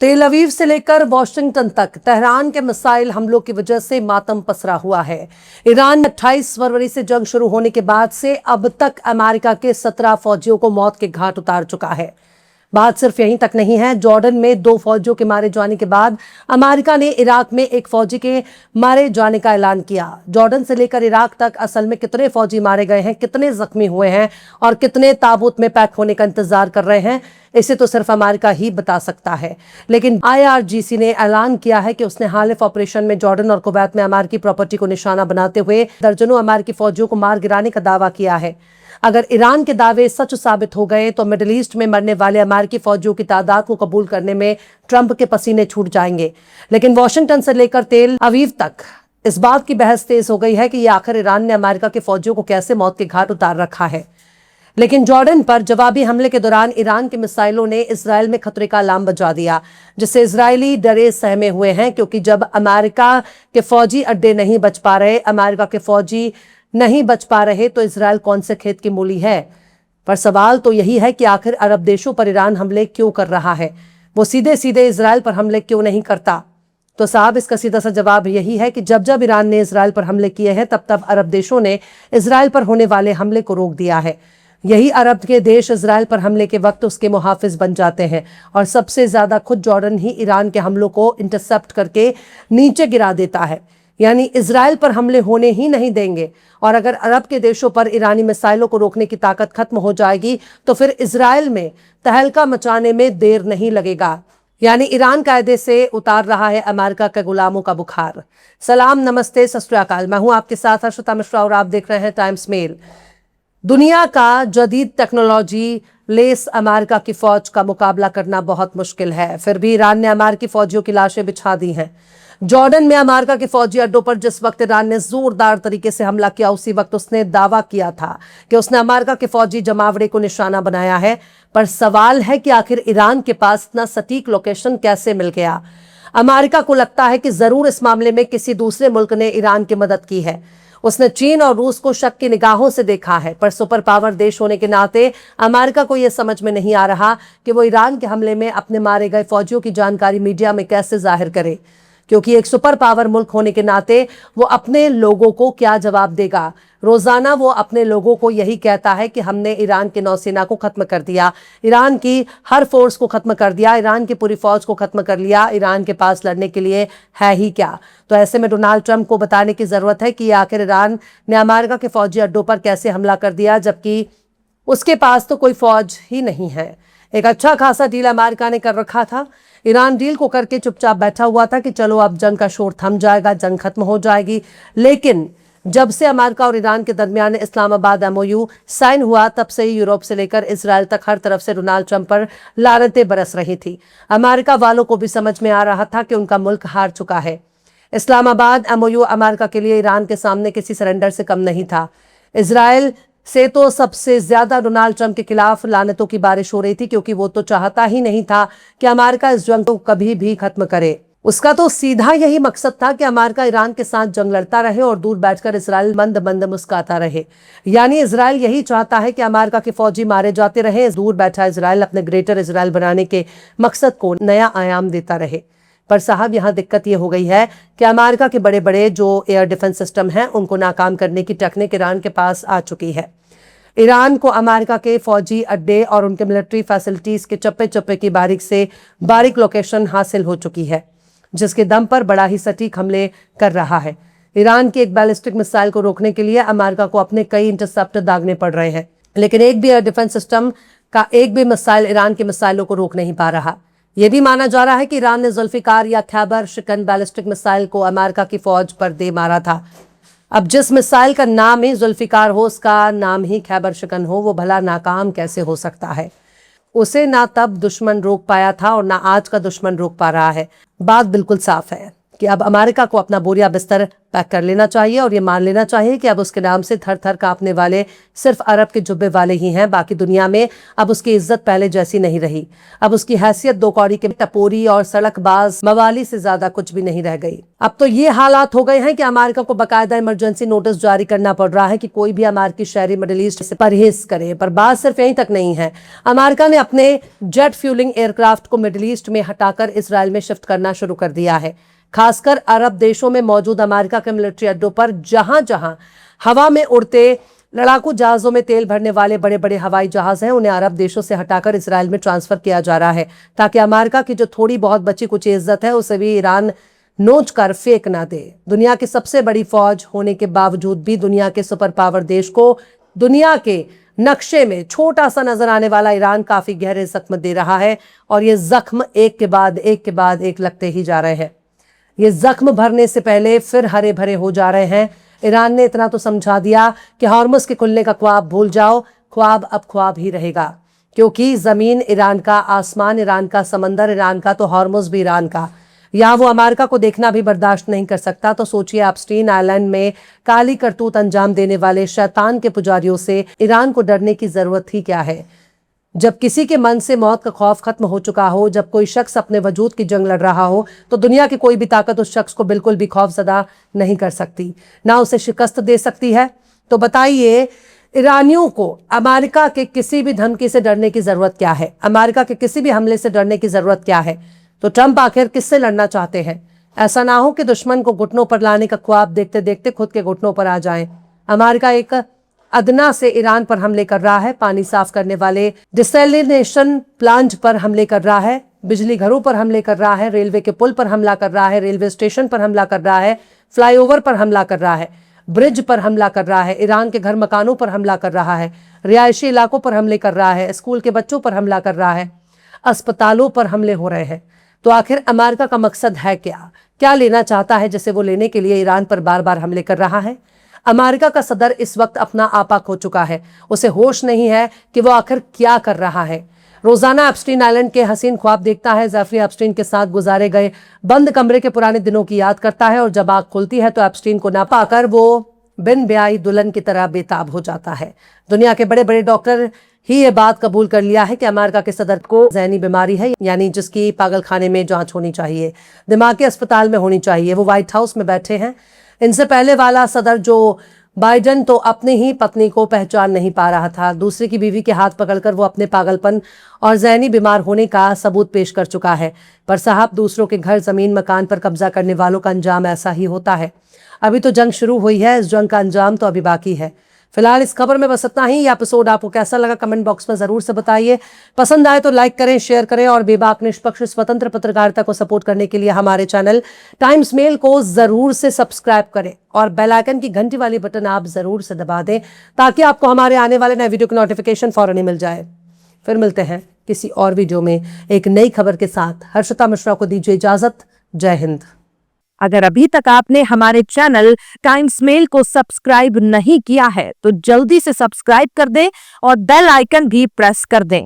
तेल अवीव से लेकर वॉशिंगटन तक तेहरान के मिसाइल हमलों की वजह से मातम पसरा हुआ है। ईरान में 28 फरवरी से जंग शुरू होने के बाद से अब तक अमेरिका के 17 फौजियों को मौत के घाट उतार चुका है। बात सिर्फ यहीं तक नहीं है। जॉर्डन में 2 फौजियों के मारे जाने के बाद अमेरिका ने इराक में 1 फौजी के मारे जाने का ऐलान किया। जॉर्डन से लेकर इराक तक असल में कितने फौजी मारे गए हैं, कितने जख्मी हुए हैं और कितने ताबूत में पैक होने का इंतजार कर रहे हैं, इसे तो सिर्फ अमेरिका ही बता सकता है। लेकिन IRGC ने ऐलान किया है कि उसने हालिफ ऑपरेशन में जॉर्डन और कुवैत में अमेरिकी प्रॉपर्टी को निशाना बनाते हुए दर्जनों अमेरिकी फौजियों को मार गिराने का दावा किया है। अगर ईरान के दावे सच साबित हो गए तो मिडिल ईस्ट में मरने वाले अमेरिकी फौजियों की तादाद को कबूल करने में ट्रंप के पसीने छूट जाएंगे। लेकिन वॉशिंगटन से लेकर तेल अवीव तक इस बात की बहस तेज हो गई है कि आखिर ईरान ने अमेरिका के फौजियों को कैसे मौत के घाट उतार रखा है। लेकिन जॉर्डन पर जवाबी हमले के दौरान ईरान के मिसाइलों ने इजराइल में खतरे का अलार्म बजा दिया, जिससे इजरायली डरे सहमे हुए हैं। क्योंकि जब अमेरिका के फौजी अड्डे नहीं बच पा रहे, अमेरिका के फौजी नहीं बच पा रहे, तो इजराइल कौन से खेत की मूली है। पर सवाल तो यही है कि आखिर अरब देशों पर ईरान हमले क्यों कर रहा है, वो सीधे सीधे इजराइल पर हमले क्यों नहीं करता। तो साहब, इसका सीधा सा जवाब यही है कि जब जब ईरान ने इजराइल पर हमले किए हैं, तब तब अरब देशों ने इजराइल पर होने वाले हमले को रोक दिया है। यही अरब के देश इजराइल पर हमले के वक्त उसके मुहाफिज बन जाते हैं और सबसे ज्यादा खुद जॉर्डन ही ईरान के हमलों को इंटरसेप्ट करके नीचे गिरा देता है। यानी इजराइल पर हमले होने ही नहीं देंगे। और अगर अरब के देशों पर ईरानी मिसाइलों को रोकने की ताकत खत्म हो जाएगी तो फिर इजराइल में तहलका मचाने में देर नहीं लगेगा। यानी ईरान कायदे से उतार रहा है अमेरिका के गुलामों का बुखार। सलाम, नमस्ते, सत श्री अकाल। मैं हूं आपके साथ हर्षिता मिश्रा और आप देख रहे हैं टाइम्स मेल। दुनिया का जदीद टेक्नोलॉजी लेस अमेरिका की फौज का मुकाबला करना बहुत मुश्किल है। फिर भी ईरान ने अमेरिकी फौजियों की लाशें बिछा दी हैं। जॉर्डन में अमेरिका के फौजी अड्डों पर जिस वक्त ईरान ने जोरदार तरीके से हमला किया, उसी वक्त उसने दावा किया था कि उसने अमेरिका के फौजी जमावड़े को निशाना बनाया है। पर सवाल है कि आखिर ईरान के पास इतना सटीक लोकेशन कैसे मिल गया। अमेरिका को लगता है कि जरूर इस मामले में किसी दूसरे मुल्क ने ईरान की मदद की है। उसने चीन और रूस को शक की निगाहों से देखा है। पर सुपर पावर देश होने के नाते अमेरिका को यह समझ में नहीं आ रहा कि वो ईरान के हमले में अपने मारे गए फौजियों की जानकारी मीडिया में कैसे जाहिर करे। क्योंकि एक सुपर पावर मुल्क होने के नाते वो अपने लोगों को क्या जवाब देगा। रोजाना वो अपने लोगों को यही कहता है कि हमने ईरान की नौसेना को खत्म कर दिया, ईरान की हर फोर्स को खत्म कर दिया, ईरान की पूरी फौज को खत्म कर लिया। ईरान के पास लड़ने के लिए है ही क्या। तो ऐसे में डोनाल्ड ट्रंप को बताने की जरूरत है कि आखिर ईरान ने अमेरिका के फौजी अड्डों पर कैसे हमला कर दिया, जबकि उसके पास तो कोई फौज ही नहीं है। एक अच्छा खासा डील अमेरिका ने कर रखा था। ईरान डील को करके चुपचाप बैठा हुआ था कि चलो अब जंग का शोर थम जाएगा, जंग खत्म हो जाएगी। लेकिन जब से अमेरिका और ईरान के दरमियान इस्लामाबाद MOU साइन हुआ, तब से ही यूरोप से लेकर इजराइल तक हर तरफ से डोनाल्ड ट्रंप पर लानतें बरस रही थी। अमेरिका वालों को भी समझ में आ रहा था कि उनका मुल्क हार चुका है। इस्लामाबाद MOU अमेरिका के लिए ईरान के सामने किसी सरेंडर से कम नहीं था। इजराइल से तो सबसे ज्यादा डोनाल्ड ट्रंप के खिलाफ लानतों की बारिश हो रही थी, क्योंकि वो तो चाहता ही नहीं था कि अमेरिका इस जंग को कभी भी खत्म करे। उसका तो सीधा यही मकसद था कि अमेरिका ईरान के साथ जंग लड़ता रहे और दूर बैठकर इजराइल मंद मंद मुस्कुराता रहे। यानी इजराइल यही चाहता है कि अमेरिका के फौजी मारे जाते रहे, दूर बैठा इजराइल अपने ग्रेटर इजराइल बनाने के मकसद को नया आयाम देता रहे। पर साहब, यहाँ दिक्कत ये हो गई है कि अमेरिका के बड़े बड़े जो एयर डिफेंस सिस्टम हैं, उनको नाकाम करने की टेक्निक ईरान के पास आ चुकी है। ईरान को अमेरिका के फौजी अड्डे और उनके मिलिट्री फैसिलिटीज के चप्पे चप्पे की बारीक से बारीक लोकेशन हासिल हो चुकी है, जिसके दम पर बड़ा ही सटीक हमले कर रहा है। ईरान की एक बैलिस्टिक मिसाइल को रोकने के लिए अमेरिका को अपने कई इंटरसेप्टर दागने पड़ रहे हैं, लेकिन एक भी एयर डिफेंस सिस्टम का एक भी मिसाइल ईरान की मिसाइलों को रोक नहीं पा रहा। यह भी माना जा रहा है कि ईरान ने जुल्फिकार या खैबर शिकन बैलिस्टिक मिसाइल को अमेरिका की फौज पर दे मारा था। अब जिस मिसाइल का नाम ही जुल्फिकार हो, उसका नाम ही खैबर शिकन हो, वो भला नाकाम कैसे हो सकता है। उसे ना तब दुश्मन रोक पाया था और ना आज का दुश्मन रोक पा रहा है। बात बिल्कुल साफ है। कि अब अमेरिका को अपना बोरिया बिस्तर पैक कर लेना चाहिए और ये मान लेना चाहिए कि अब उसके नाम से थर थर कांपने वाले सिर्फ अरब के जुब्बे वाले ही हैं। बाकी दुनिया में अब उसकी इज्जत पहले जैसी नहीं रही। अब उसकी हैसियत दो कौड़ी के टपोरी और सड़कबाज मवाली से ज्यादा कुछ भी नहीं रह गई। अब तो ये हालात हो गए हैं कि अमेरिका को बाकायदा इमरजेंसी नोटिस जारी करना पड़ रहा है कि कोई भी अमेरिकी शहरी मिडिल ईस्ट से परहेज करे। पर बात सिर्फ यहीं तक नहीं है। अमेरिका ने अपने जेट फ्यूलिंग एयरक्राफ्ट को मिडिल ईस्ट में हटाकर इसराइल में शिफ्ट करना शुरू कर दिया है। खासकर अरब देशों में मौजूद अमेरिका के मिलिट्री अड्डों पर जहां जहां हवा में उड़ते लड़ाकू जहाजों में तेल भरने वाले बड़े बड़े हवाई जहाज हैं, उन्हें अरब देशों से हटाकर इसराइल में ट्रांसफर किया जा रहा है ताकि अमेरिका की जो थोड़ी बहुत बची कुछ इज्जत है उसे भी ईरान नोच कर फेंक ना दे। दुनिया की सबसे बड़ी फौज होने के बावजूद भी दुनिया के सुपर पावर देश को दुनिया के नक्शे में छोटा सा नजर आने वाला ईरान काफी गहरे जख्म दे रहा है और ये जख्म एक के बाद एक लगते ही जा रहे हैं। ये जख्म भरने से पहले फिर हरे भरे हो जा रहे हैं। ईरान ने इतना तो समझा दिया कि हॉर्मुज के खुलने का ख्वाब भूल जाओ, ख्वाब अब ख्वाब ही रहेगा, क्योंकि जमीन ईरान का, आसमान ईरान का, समंदर ईरान का, तो हॉर्मुज भी ईरान का। या वो अमेरिका को देखना भी बर्दाश्त नहीं कर सकता तो सोचिए एप्स्टीन आइलैंड में काली करतूत अंजाम देने वाले शैतान के पुजारियों से ईरान को डरने की जरूरत ही क्या है। जब किसी के मन से मौत का खौफ खत्म हो चुका हो, जब कोई शख्स अपने वजूद की जंग लड़ रहा हो, तो दुनिया की कोई भी ताकत उस शख्स को बिल्कुल भी खौफजदा नहीं कर सकती, ना उसे शिकस्त दे सकती है। तो बताइए ईरानियों को अमेरिका के किसी भी धमकी से डरने की जरूरत क्या है? अमेरिका के किसी भी हमले से डरने की जरूरत क्या है? तो ट्रंप आखिर किससे लड़ना चाहते हैं? ऐसा ना हो कि दुश्मन को घुटनों पर लाने का ख्वाब देखते देखते खुद के घुटनों पर आ जाएं। अमेरिका एक अदना से ईरान पर हमले कर रहा है, पानी साफ करने वाले डिसैलिनेशन प्लांट पर हमले कर रहा है, बिजली घरों पर हमले कर रहा है, रेलवे के पुल पर हमला कर रहा है, रेलवे स्टेशन पर हमला कर रहा है, फ्लाईओवर पर हमला कर रहा है, ब्रिज पर हमला कर रहा है, ईरान के घर मकानों पर हमला कर रहा है, रिहायशी इलाकों पर हमले कर रहा है, स्कूल के बच्चों पर हमला कर रहा है, अस्पतालों पर हमले हो रहे हैं। तो आखिर अमेरिका का मकसद है क्या? क्या लेना चाहता है जिसे वो लेने के लिए ईरान पर बार बार हमले कर रहा है? अमेरिका का सदर इस वक्त अपना आपा खो चुका है। उसे होश नहीं है कि वो आखिर क्या कर रहा है। रोजाना एप्स्टीन आइलैंड के हसीन ख्वाब देखता है, जेफरी एप्स्टीन के साथ गुजारे गए बंद कमरे के पुराने दिनों की याद करता है और जब आंख खुलती है तो एप्स्टीन को ना पाकर वो बिन ब्याही दुल्हन की तरह बेताब हो जाता है। दुनिया के बड़े बड़े डॉक्टर ही ये बात कबूल कर लिया है कि अमेरिका के सदर को ज़हनी बीमारी है, यानी जिसकी पागल खाने में जांच होनी चाहिए, दिमागी अस्पताल में होनी चाहिए। वो व्हाइट हाउस में बैठे हैं। इनसे पहले वाला सदर जो बाइडन तो अपनी ही पत्नी को पहचान नहीं पा रहा था, दूसरे की बीवी के हाथ पकड़कर वो अपने पागलपन और ज़हनी बीमार होने का सबूत पेश कर चुका है। पर साहब, दूसरों के घर, जमीन, मकान पर कब्जा करने वालों का अंजाम ऐसा ही होता है। अभी तो जंग शुरू हुई है, इस जंग का अंजाम तो अभी बाकी है। फिलहाल इस खबर में बस इतना ही। ये एपिसोड आपको कैसा लगा कमेंट बॉक्स में जरूर से बताइए। पसंद आए तो लाइक करें, शेयर करें और बेबाक निष्पक्ष स्वतंत्र पत्रकारिता को सपोर्ट करने के लिए हमारे चैनल टाइम्स मेल को जरूर से सब्सक्राइब करें और बेल आइकन की घंटी वाली बटन आप जरूर से दबा दें ताकि आपको हमारे आने वाले नए वीडियो की नोटिफिकेशन फौरन ही मिल जाए। फिर मिलते हैं किसी और वीडियो में एक नई खबर के साथ। हर्षिता मिश्रा को दीजिए इजाजत। जय हिंद। अगर अभी तक आपने हमारे चैनल टाइम्स मेल को सब्सक्राइब नहीं किया है तो जल्दी से सब्सक्राइब कर दें और बेल आइकन भी प्रेस कर दें।